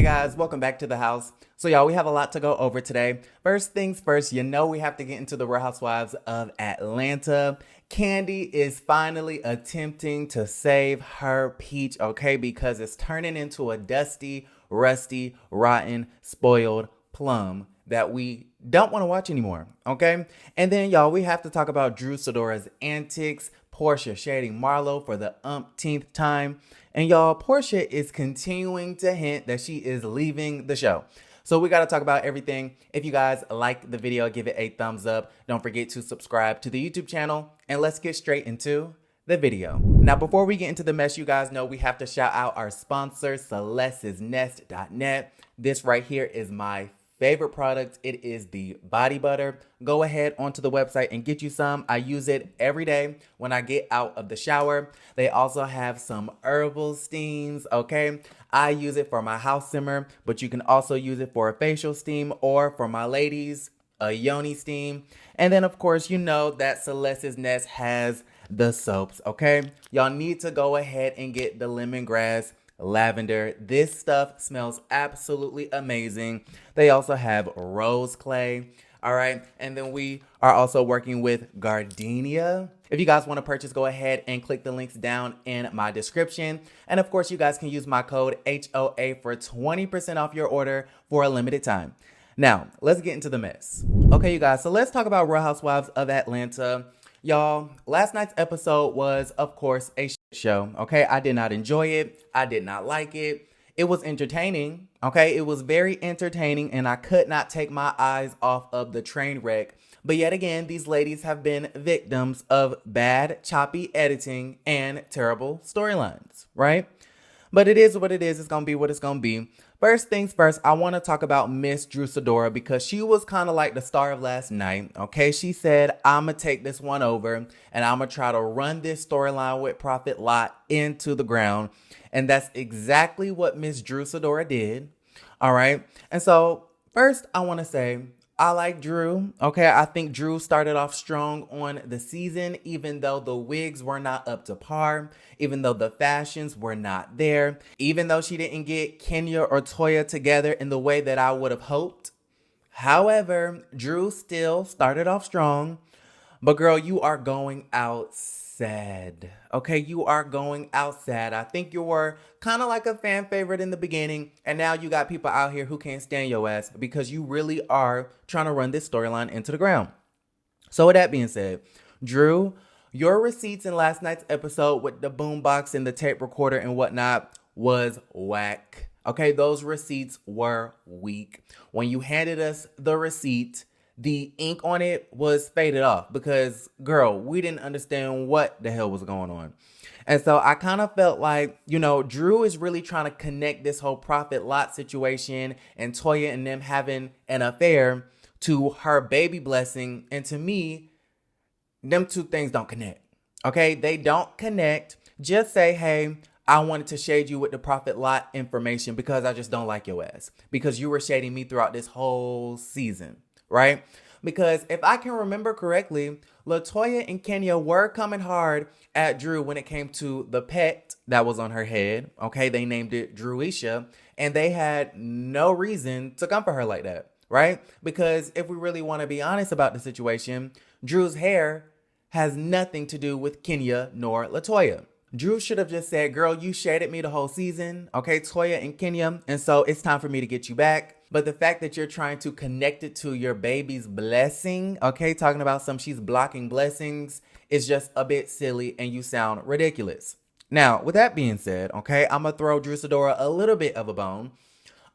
Hey guys, welcome back to the house. So y'all, we have a lot to go over today. First things first, we have to get into the Real Housewives of Atlanta. Kandi is finally attempting to save her peach, okay? Because it's turning into a dusty, rusty, rotten, spoiled plum that we don't want to watch anymore, okay? And then y'all, we have to talk about Drew Sidora's antics, Portia shading Marlo for the umpteenth time. And y'all, Portia is continuing to hint that she is leaving the show. So we got to talk about everything. If you guys like the video, give it a thumbs up. Don't forget to subscribe to the YouTube channel. And let's get straight into the video. Now, before we get into the mess, you guys know we have to shout out our sponsor, celestesnest.net. This right here is my favorite product. It is the body butter. Go ahead onto the website and get you some. I use it every day when I get out of the shower. They also have some herbal steams, okay? I use it for my house simmer, but you can also use it for a facial steam or for my ladies, a yoni steam. And then of course, you know that Celeste's Nest has the soaps, okay? Y'all need to go ahead and get the lemongrass lavender. This stuff smells absolutely amazing. They also have rose clay. All right. And then we are also working with gardenia. If you guys want to purchase, go ahead and click the links down in my description. And of course, you guys can use my code HOA for 20% off your order for a limited time. Now, let's get into the mess. Okay, you guys. So let's talk about Real Housewives of Atlanta. Y'all, last night's episode was, of course, a show, okay? I did not enjoy it. I did not like it. It was entertaining, okay? It was very entertaining, and I could not take my eyes off of the train wreck. But yet again, these ladies have been victims of bad, choppy editing and terrible storylines, right? But it is what it is. It's going to be what it's going to be. First things first, I want to talk about Miss Drew Sidora because she was kind of like the star of last night, okay? She said, I'm going to take this one over and I'm going to try to run this storyline with Prophet Lot into the ground. And that's exactly what Miss Drew Sidora did, all right? And so first, I want to say, I like Drew, okay? I think Drew started off strong on the season, even though the wigs were not up to par, even though the fashions were not there, even though she didn't get Kenya or Toya together in the way that I would have hoped. However, Drew still started off strong, but girl, you are going out sad, okay? You are going out sad. I think you were kind of like a fan favorite in the beginning, and now you got people out here who can't stand your ass because you really are trying to run this storyline into the ground. So with that being said, Drew, your receipts in last night's episode with the boombox and the tape recorder and whatnot was whack, okay? Those receipts were weak. When you handed us the receipt, the ink on it was faded off because, girl, we didn't understand what the hell was going on. And so I kind of felt like, Drew is really trying to connect this whole Prophet Lot situation and Toya and them having an affair to her baby blessing. And to me, them two things don't connect, okay? They don't connect. Just say, hey, I wanted to shade you with the Prophet Lot information because I just don't like your ass. Because you were shading me throughout this whole season. Right? Because if I can remember correctly, LaToya and Kenya were coming hard at Drew when it came to the pet that was on her head. Okay, they named it Drewisha, and they had no reason to come for her like that, right? Because if we really want to be honest about the situation, Drew's hair has nothing to do with Kenya nor LaToya. Drew should have just said, girl, you shaded me the whole season, okay, Toya and Kenya, and so it's time for me to get you back. But the fact that you're trying to connect it to your baby's blessing, okay, talking about she's blocking blessings, is just a bit silly and you sound ridiculous. Now, with that being said, okay, I'm going to throw Drew Sidora a little bit of a bone.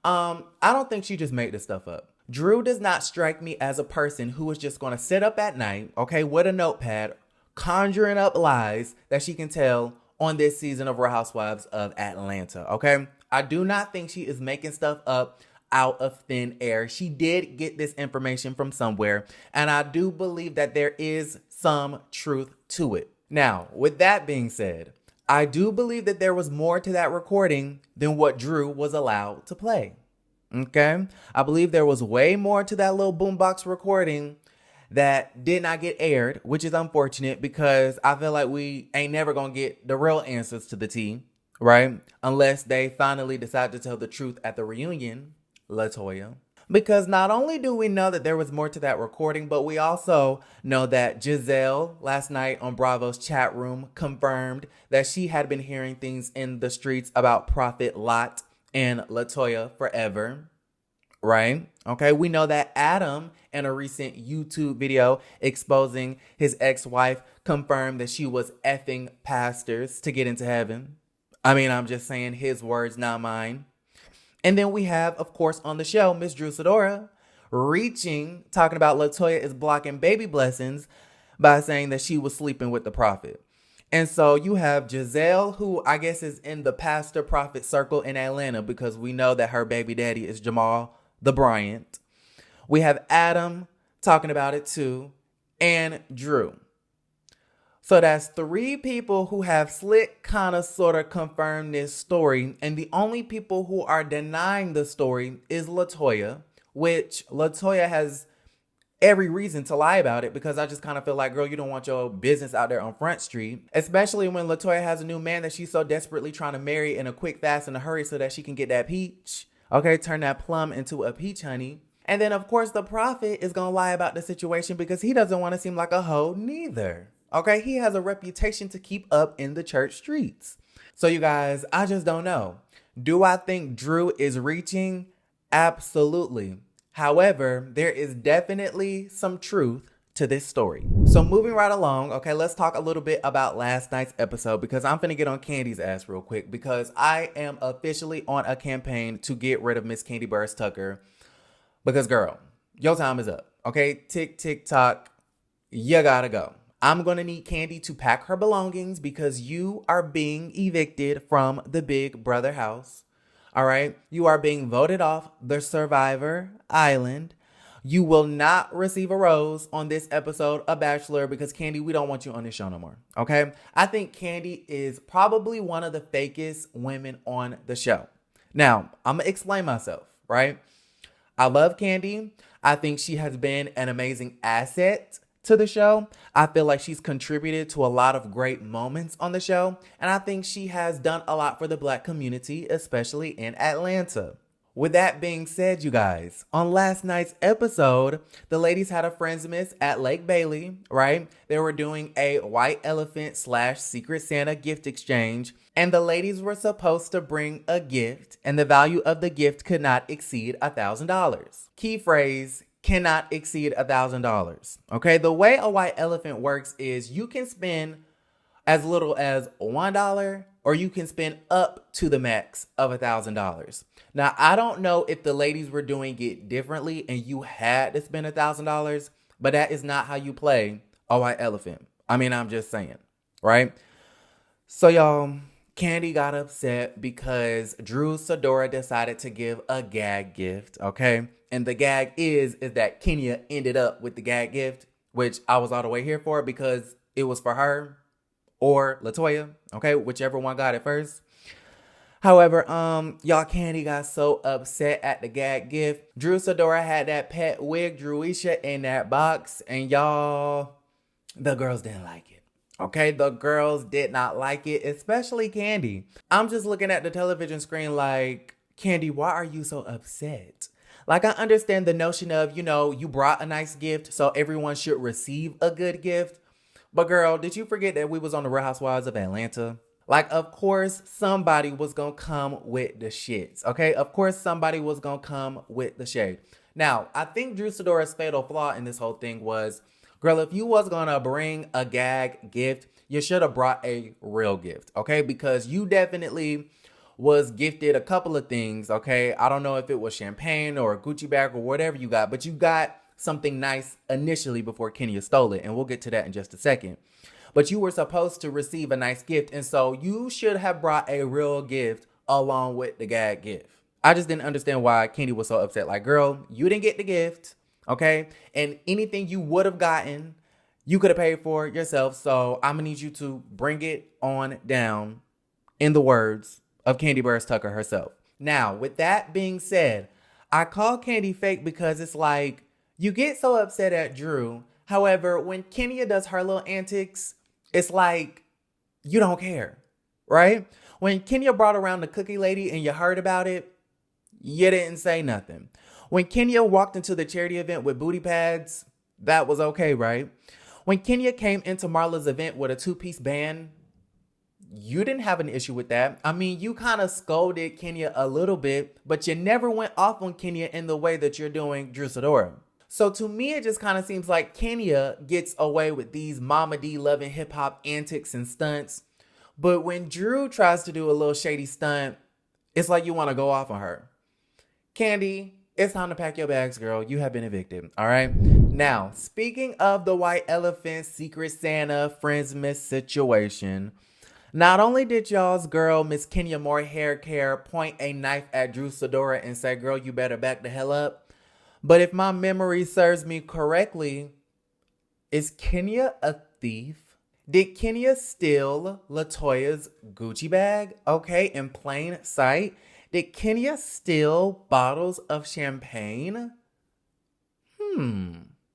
I don't think she just made this stuff up. Drew does not strike me as a person who is just going to sit up at night, okay, with a notepad, conjuring up lies that she can tell on this season of Real Housewives of Atlanta, okay? I do not think she is making stuff up out of thin air. She did get this information from somewhere, and I do believe that there is some truth to it. Now, with that being said, I do believe that there was more to that recording than what Drew was allowed to play, okay? I believe there was way more to that little boombox recording that did not get aired, which is unfortunate because I feel like we ain't never gonna get the real answers to the tea, right? Unless they finally decide to tell the truth at the reunion, LaToya. Because not only do we know that there was more to that recording, but we also know that Giselle last night on Bravo's chat room confirmed that she had been hearing things in the streets about Prophet Lot and LaToya forever, right? Okay, we know that Adam, in a recent YouTube video exposing his ex-wife, confirmed that she was effing pastors to get into heaven. I mean, I'm just saying his words, not mine. And then we have, of course, on the show, Miss Drew Sidora talking about LaToya is blocking baby blessings by saying that she was sleeping with the prophet. And so you have Giselle, who I guess is in the pastor prophet circle in Atlanta because we know that her baby daddy is Jamal the Bryant. We have Adam talking about it too, and Drew. So that's three people who have slick kind of sort of confirmed this story. And the only people who are denying the story is LaToya, which LaToya has every reason to lie about it because I just kind of feel like, girl, you don't want your business out there on Front Street, especially when LaToya has a new man that she's so desperately trying to marry in a quick, fast, and a hurry so that she can get that peach. Okay, turn that plum into a peach, honey. And then, of course, the prophet is going to lie about the situation because he doesn't want to seem like a hoe neither. Okay, he has a reputation to keep up in the church streets. So you guys, I just don't know. Do I think Drew is reaching? Absolutely. However, there is definitely some truth to this story. So moving right along, okay, let's talk a little bit about last night's episode because I'm finna get on Kandi's ass real quick because I am officially on a campaign to get rid of Miss Kandi Burris Tucker because, girl, your time is up, okay? Tick, tick, tock, you gotta go. I'm going to need Kandi to pack her belongings because you are being evicted from the Big Brother house. All right. You are being voted off the Survivor Island. You will not receive a rose on this episode of Bachelor because Kandi, we don't want you on this show no more. Okay. I think Kandi is probably one of the fakest women on the show. Now, I'm going to explain myself, right? I love Kandi. I think she has been an amazing asset to the show. I feel like she's contributed to a lot of great moments on the show, and I think she has done a lot for the Black community, especially in Atlanta. With that being said, you guys, on last night's episode, the ladies had a Friendsmas at Lake Bailey, right? They were doing a white elephant / Secret Santa gift exchange, and the ladies were supposed to bring a gift, and the value of the gift could not exceed $1,000. Key phrase, cannot exceed $1,000. Okay, the way a white elephant works is you can spend as little as $1 or you can spend up to the max of $1,000. Now, I don't know if the ladies were doing it differently and you had to spend $1,000, but that is not how you play a white elephant. I mean, I'm just saying, right? So y'all, Kandi got upset because Drew Sidora decided to give a gag gift, okay? And the gag is that Kenya ended up with the gag gift, which I was all the way here for because it was for her or LaToya, okay? Whichever one got it first. However, y'all, Kandi got so upset at the gag gift. Drew Sidora had that pet wig, Drewisha, in that box, and y'all, the girls didn't like it. Okay, the girls did not like it, especially Kandi. I'm just looking at the television screen like, Kandi, why are you so upset? Like, I understand the notion of, you brought a nice gift, so everyone should receive a good gift. But girl, did you forget that we was on the Real Housewives of Atlanta? Like, of course, somebody was going to come with the shits, okay? Of course, somebody was going to come with the shade. Now, I think Drew Sidora's fatal flaw in this whole thing was, girl, if you was going to bring a gag gift, you should have brought a real gift, okay? Because you definitely was gifted a couple of things, okay? I don't know if it was champagne or a Gucci bag or whatever you got, but you got something nice initially before Kenya stole it, and we'll get to that in just a second. But you were supposed to receive a nice gift, and so you should have brought a real gift along with the gag gift. I just didn't understand why Kandi was so upset. Like, girl, you didn't get the gift, okay? And anything you would have gotten, you could have paid for yourself, so I'm going to need you to bring it on down, in the words of Kandi Burris Tucker herself. Now, with that being said, I call Kandi fake because it's like, you get so upset at Drew. However, when Kenya does her little antics, it's like, you don't care, right? When Kenya brought around the cookie lady and you heard about it, you didn't say nothing. When Kenya walked into the charity event with booty pads, that was okay, right? When Kenya came into Marla's event with a two-piece band, you didn't have an issue with that. I mean, you kind of scolded Kenya a little bit, but you never went off on Kenya in the way that you're doing Drew Sidora. So to me, it just kind of seems like Kenya gets away with these Mama D loving hip hop antics and stunts. But when Drew tries to do a little shady stunt, it's like you want to go off on her. Kandi, it's time to pack your bags, girl. You have been evicted, all right? Now, speaking of the white elephant, Secret Santa, Friendsmas situation, not only did y'all's girl, Miss Kenya Moore Hair Care, point a knife at Drew Sidora and say, girl, you better back the hell up. But if my memory serves me correctly, is Kenya a thief? Did Kenya steal LaToya's Gucci bag? Okay, in plain sight. Did Kenya steal bottles of champagne?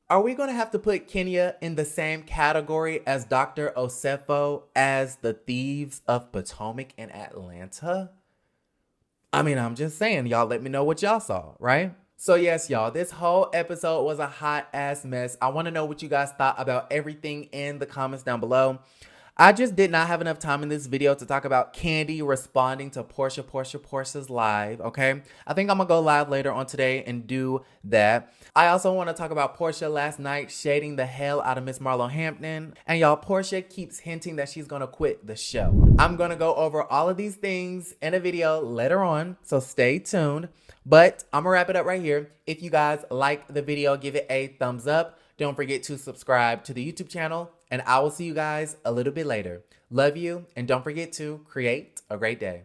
Are we going to have to put Kenya in the same category as Dr. Osefo as the thieves of Potomac and Atlanta? I mean, I'm just saying, y'all let me know what y'all saw, right? So yes, y'all, this whole episode was a hot ass mess. I want to know what you guys thought about everything in the comments down below. I just did not have enough time in this video to talk about Kandi responding to Portia's live, okay? I think I'm going to go live later on today and do that. I also want to talk about Portia last night shading the hell out of Miss Marlo Hampton. And y'all, Portia keeps hinting that she's going to quit the show. I'm going to go over all of these things in a video later on, so stay tuned. But I'm going to wrap it up right here. If you guys like the video, give it a thumbs up. Don't forget to subscribe to the YouTube channel. And I will see you guys a little bit later. Love you. And don't forget to create a great day.